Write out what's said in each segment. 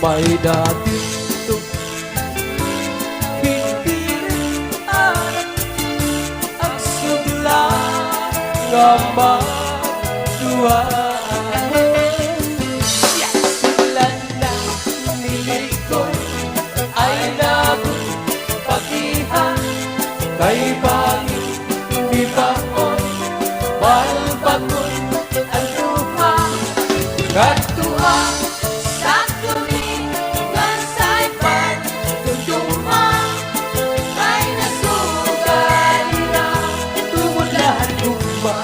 may dating ito. Pinpiritan ang sugla nga magduhaan. Silan na nilikod ay nagpagihan, kay bangin di baon balbagon ang duha. Katuha sa tulingan sa'y pagtutuma, may nasugali na tumulahan guma.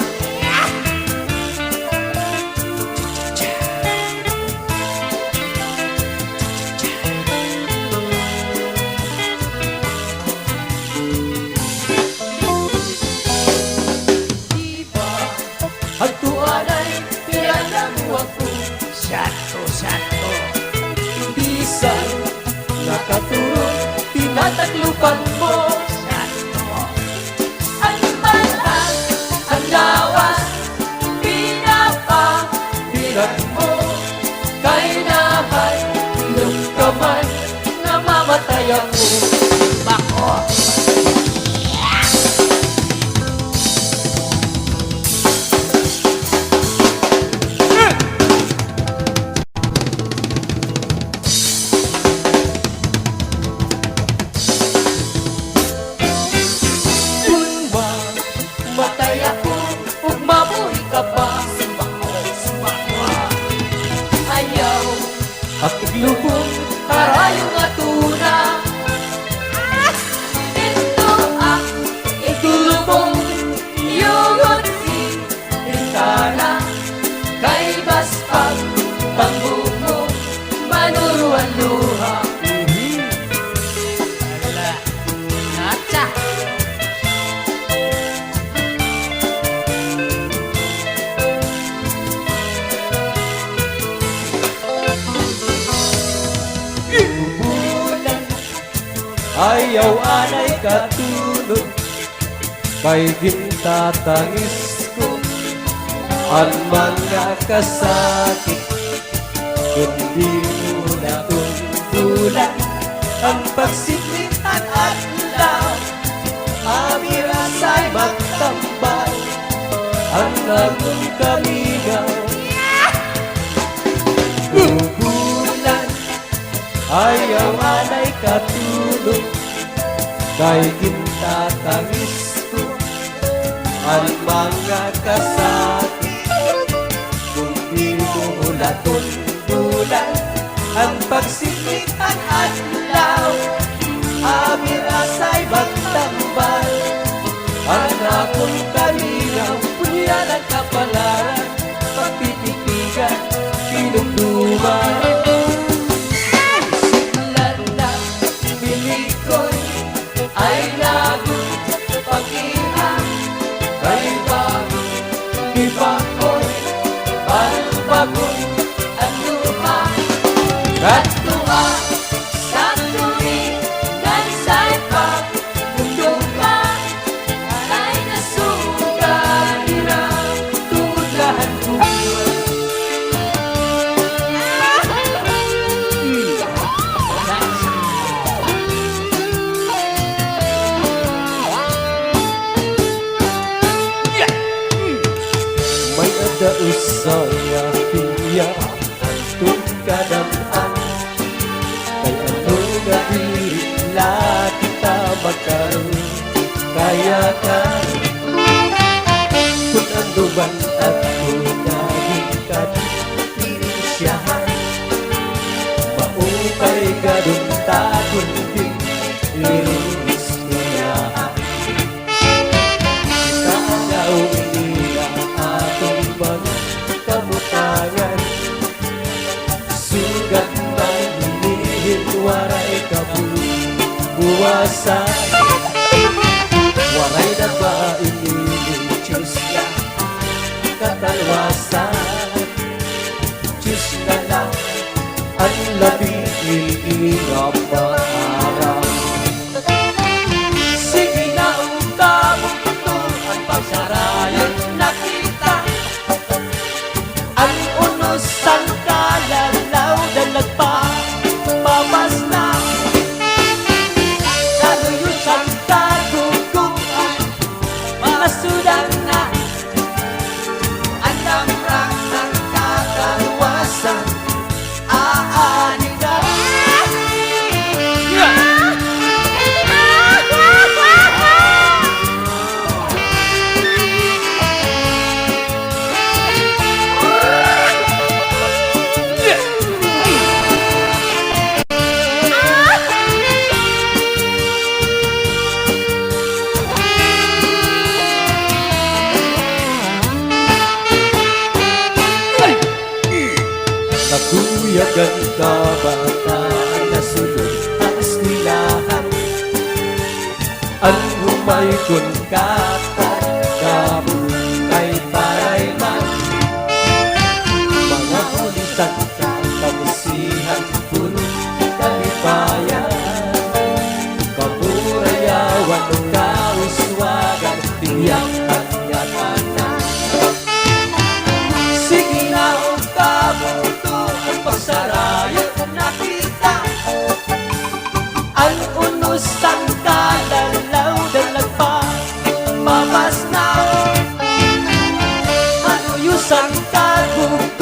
Diba ang tuwan ay tiralang ako, Sato. bisan nakaturong tinataglupan mo. Ang balat, ang lawas, pinapabilan mo. Kay nahay, ilong kamay, namamatay ako. Bako. Kung mamatay ako, ug mabuhi ka pa, ayaw akong lubong, karayong atuna. Ito ang itulubong, yugot si Rintana. Kay baspag, pangbumo, manuruan luha. Wala. Natsa. Bulan, ayaw anay katulog, kay gintatangis ko ang mga kasakit. Kundi mo na bulan ang pagsikitan at law, amirasa'y magtambal ang agong kamigaw. Bulan, ayaw anay katulog, kay gintatangis ko ang mga kasakit. Kung di mo ulaton bulan ang pagsikitan at law, amirasa'y magtambal ang akong kamigaw. Punyan ang kapalaran, pagtititigan, pinugduman. Siglan na milikon ay nagpagihan, kay bagong ibaon balbagon ang luha. Katuha sa tulingan sa'y pagtutuma, ay nasugali na tumulahan guma. May adaos sa yapiya antong kadamhan, kay ano nga dila kita magkaroon. Kaya ka kung ang duban at kunagin ka siyahan, maupay gadong takon din irunis niyahan. Kagaw nila atong mga kamutangan, sugat man hinihit waray kabuwasan. Waray na ba inilin-Diyos na katalwasan? Diyos na lang ang labing iingap na araw. Sige na ungkabong ito ang pagsarayan nakita, ang unos ang kalalaw na nagpa Yagan kabataan na sulod ang eskwelahan. Ang humay kun kapat kabukay parayman. Mga ulitan sa kamusihan puno kalipayan. Kaburayawan ng kauswagan tiyak at yatanan. Sige na ang kabuto ang pagsarayot nakita. Ang unusan kalalaw dalag pa babas na. Anuyusang kabuto